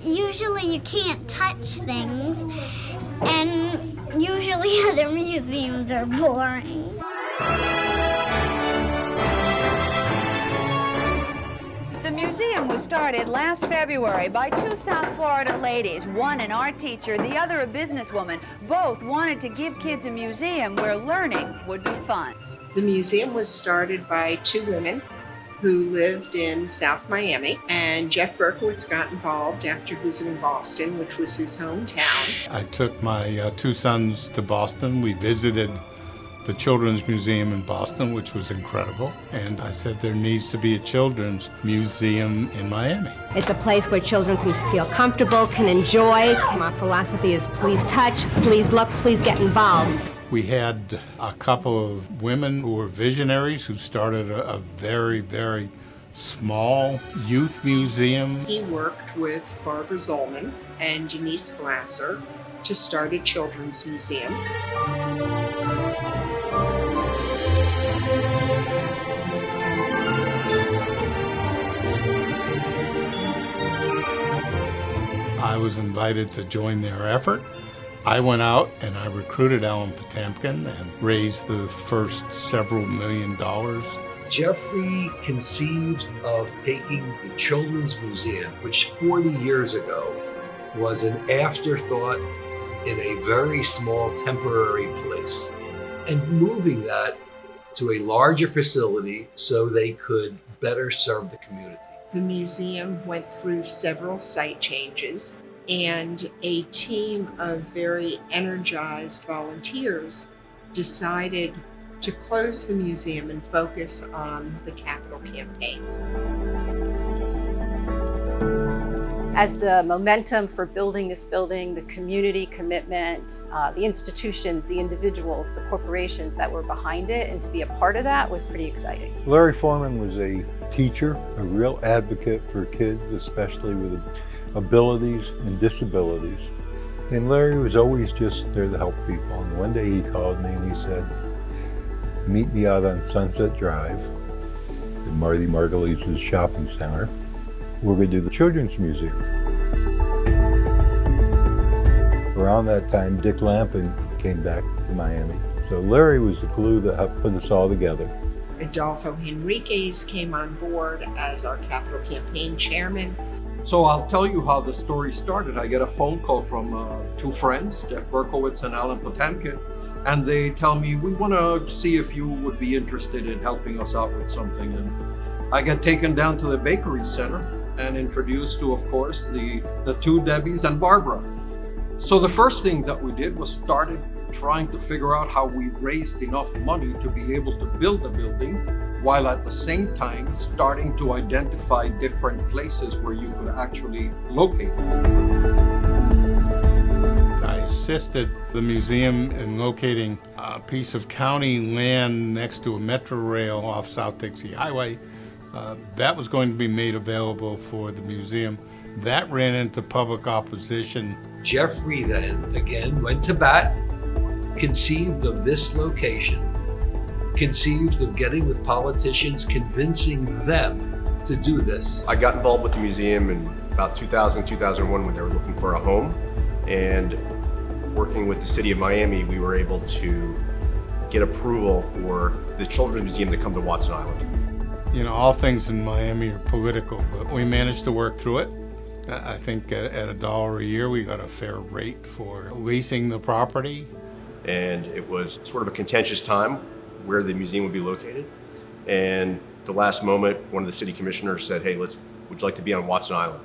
usually you can't touch things, and usually other museums are boring. The museum was started last February by two South Florida ladies, one an art teacher, the other a businesswoman. Both wanted to give kids a museum where learning would be fun. The museum was started by two women who lived in South Miami, and Jeff Berkowitz got involved after visiting Boston, which was his hometown. I took my two sons to Boston. We visited the Children's Museum in Boston, which was incredible. And I said there needs to be a children's museum in Miami. It's a place where children can feel comfortable, can enjoy. My philosophy is please touch, please look, please get involved. We had a couple of women who were visionaries who started a very, very small youth museum. He worked with Barbara Zollman and Denise Glasser to start a children's museum. I was invited to join their effort. I went out and I recruited Alan Potemkin and raised the first several $1 million. Jeffrey conceived of taking the Children's Museum, which 40 years ago was an afterthought in a very small temporary place, and moving that to a larger facility so they could better serve the community. The museum went through several site changes, and a team of very energized volunteers decided to close the museum and focus on the capital campaign. As the momentum for building this building, the community commitment, the institutions, the individuals, the corporations that were behind it, and to be a part of that was pretty exciting. Larry Foreman was a teacher, a real advocate for kids, especially with abilities and disabilities. And Larry was always just there to help people. And one day he called me and he said, meet me out on Sunset Drive at Marty Margulies' shopping center. We're going to do the Children's Museum. Around that time, Dick Lampin came back to Miami. So Larry was the glue that helped put us all together. Adolfo Henriquez came on board as our capital campaign chairman. So I'll tell you how the story started. I get a phone call from two friends, Jeff Berkowitz and Alan Potemkin, and they tell me, we want to see if you would be interested in helping us out with something. And I get taken down to the bakery center and introduced to, of course, the two Debbies and Barbara. So the first thing that we did was started trying to figure out how we raised enough money to be able to build a building, while at the same time starting to identify different places where you could actually locate it. I assisted the museum in locating a piece of county land next to a metro rail off South Dixie Highway. That was going to be made available for the museum. That ran into public opposition. Jeffrey then, again, went to bat, conceived of this location, conceived of getting with politicians, convincing them to do this. I got involved with the museum in about 2000, 2001 when they were looking for a home, and working with the city of Miami, we were able to get approval for the Children's Museum to come to Watson Island. You know, all things in Miami are political, but we managed to work through it. I think at $1 a year, we got a fair rate for leasing the property. And it was sort of a contentious time where the museum would be located. And the last moment, one of the city commissioners said, hey, would you like to be on Watson Island?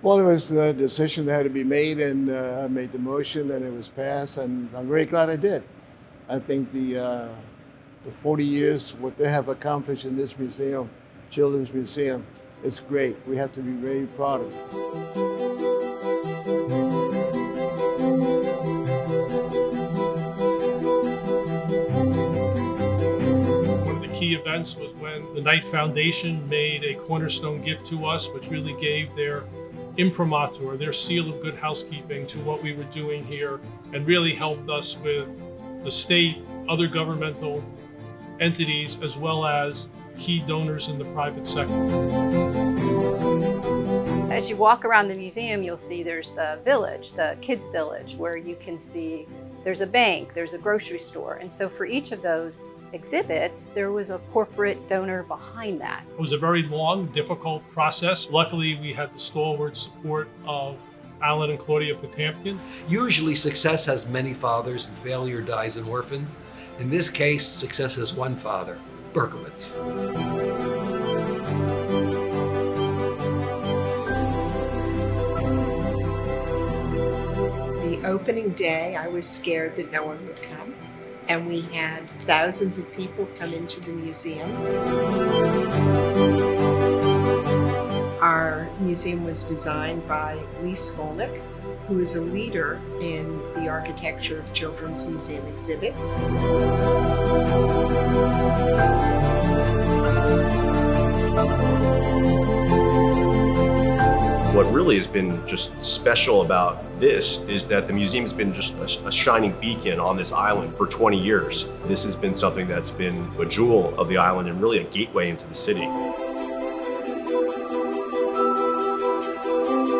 Well, it was a decision that had to be made, and I made the motion and it was passed, and I'm very glad I did. I think the 40 years, what they have accomplished in this museum, Children's Museum, it's great. We have to be very proud of it. One of the key events was when the Knight Foundation made a cornerstone gift to us, which really gave their imprimatur, their seal of good housekeeping to what we were doing here, and really helped us with the state, other governmental entities, as well as key donors in the private sector. As you walk around the museum, you'll see there's the village, the kids' village, where you can see there's a bank, there's a grocery store. And so for each of those exhibits, there was a corporate donor behind that. It was a very long, difficult process. Luckily, we had the stalwart support of Alan and Claudia Potamkin. Usually success has many fathers and failure dies an orphan. In this case, success has one father, Berkowitz. The opening day, I was scared that no one would come, and we had thousands of people come into the museum. Our museum was designed by Lee Skolnick, who is a leader in the architecture of children's museum exhibits. What really has been just special about this is that the museum's been just a shining beacon on this island for 20 years. This has been something that's been a jewel of the island and really a gateway into the city.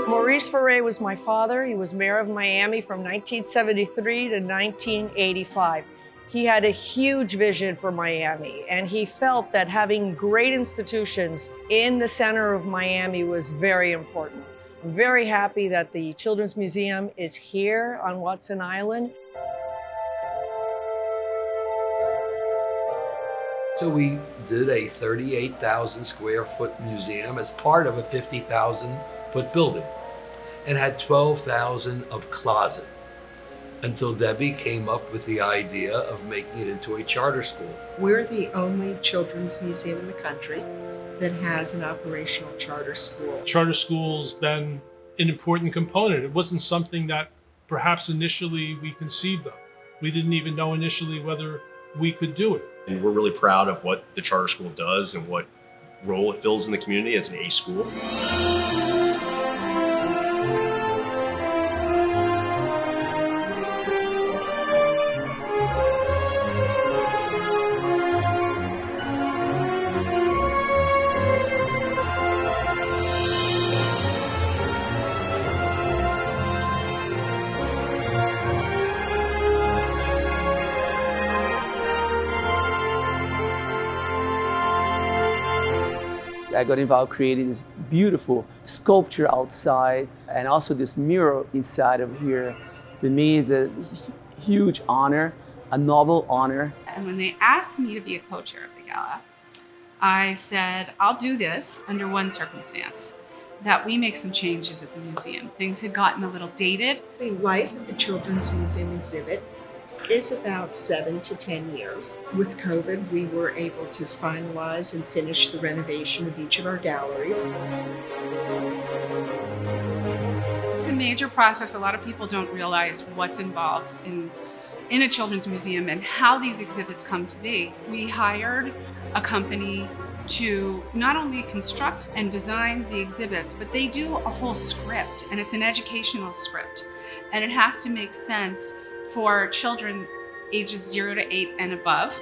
Maurice Ferre was my father. He was mayor of Miami from 1973 to 1985. He had a huge vision for Miami, and he felt that having great institutions in the center of Miami was very important. I'm very happy that the Children's Museum is here on Watson Island. So we did a 38,000 square foot museum as part of a 50,000 foot building and had 12,000 of closet until Debbie came up with the idea of making it into a charter school. We're the only children's museum in the country that has an operational charter school. Charter school's been an important component. It wasn't something that perhaps initially we conceived of. We didn't even know initially whether we could do it. And we're really proud of what the charter school does and what role it fills in the community as an A school. I got involved creating this beautiful sculpture outside and also this mural inside of here. For me, it's a huge honor, a noble honor. And when they asked me to be a co-chair of the gala, I said, I'll do this under one circumstance, that we make some changes at the museum. Things had gotten a little dated. The life of a children's museum exhibit is about 7 to 10 years. With COVID, we were able to finalize and finish the renovation of each of our galleries. It's a major process. A lot of people don't realize what's involved in a children's museum and how these exhibits come to be. We hired a company to not only construct and design the exhibits, but they do a whole script, and it's an educational script. And it has to make sense for children ages 0 to 8 and above.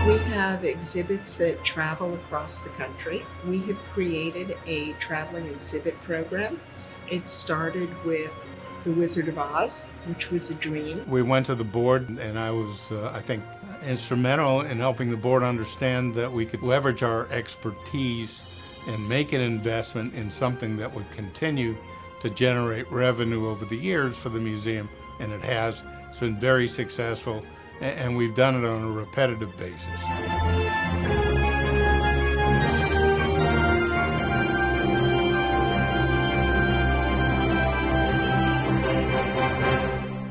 We have exhibits that travel across the country. We have created a traveling exhibit program. It started with The Wizard of Oz, which was a dream. We went to the board, and I was, I think, instrumental in helping the board understand that we could leverage our expertise and make an investment in something that would continue to generate revenue over the years for the museum, and it has. It's been very successful, and we've done it on a repetitive basis.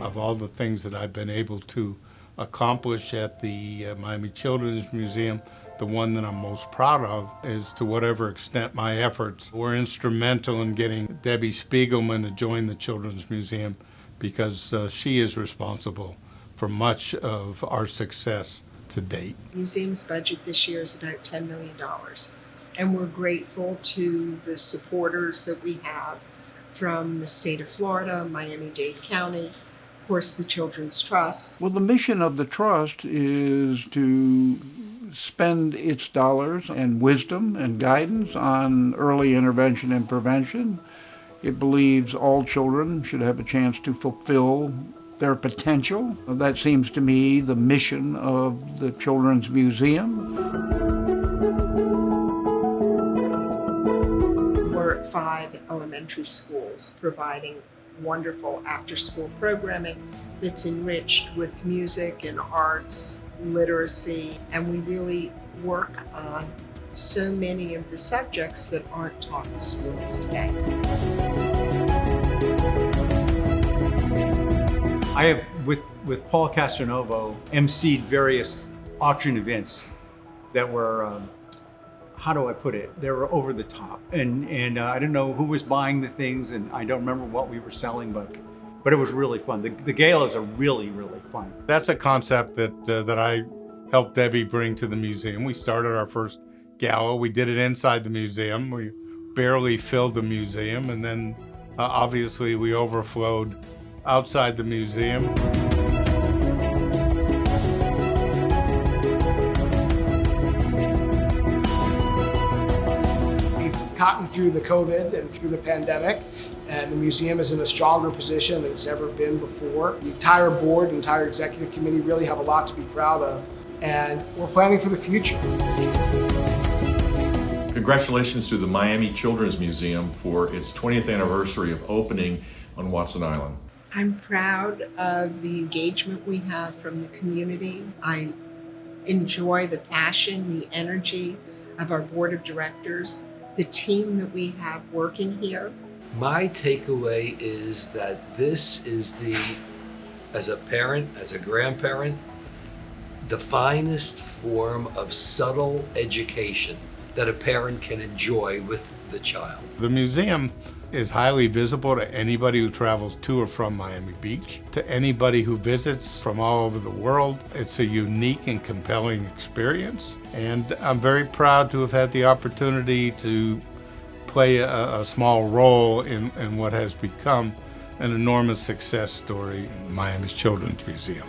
Of all the things that I've been able to accomplish at the Miami Children's Museum, the one that I'm most proud of is, to whatever extent my efforts were instrumental in getting Debbie Spiegelman to join the Children's Museum, because she is responsible for much of our success to date. The museum's budget this year is about $10 million, and we're grateful to the supporters that we have from the state of Florida, Miami-Dade County, course, the Children's Trust. Well, the mission of the Trust is to spend its dollars and wisdom and guidance on early intervention and prevention. It believes all children should have a chance to fulfill their potential. That seems to me the mission of the Children's Museum. We're at 5 elementary schools providing wonderful after-school programming that's enriched with music and arts, literacy, and we really work on so many of the subjects that aren't taught in schools today. I have, with Paul Castronovo, emceed various auction events that were, how do I put it? They were over the top. And I don't know who was buying the things, and I don't remember what we were selling, but it was really fun. The galas are really, really fun. That's a concept that I helped Debbie bring to the museum. We started our first gala. We did it inside the museum. We barely filled the museum, and then obviously we overflowed outside the museum. We've gotten through the COVID and through the pandemic, and the museum is in a stronger position than it's ever been before. The entire board and entire executive committee really have a lot to be proud of, and we're planning for the future. Congratulations to the Miami Children's Museum for its 20th anniversary of opening on Watson Island. I'm proud of the engagement we have from the community. I enjoy the passion, the energy of our board of directors, the team that we have working here. My takeaway is that this is as a parent, as a grandparent, the finest form of subtle education that a parent can enjoy with the child. The museum is highly visible to anybody who travels to or from Miami Beach, to anybody who visits from all over the world. It's a unique and compelling experience, and I'm very proud to have had the opportunity to play a small role in what has become an enormous success story in Miami's Children's Museum.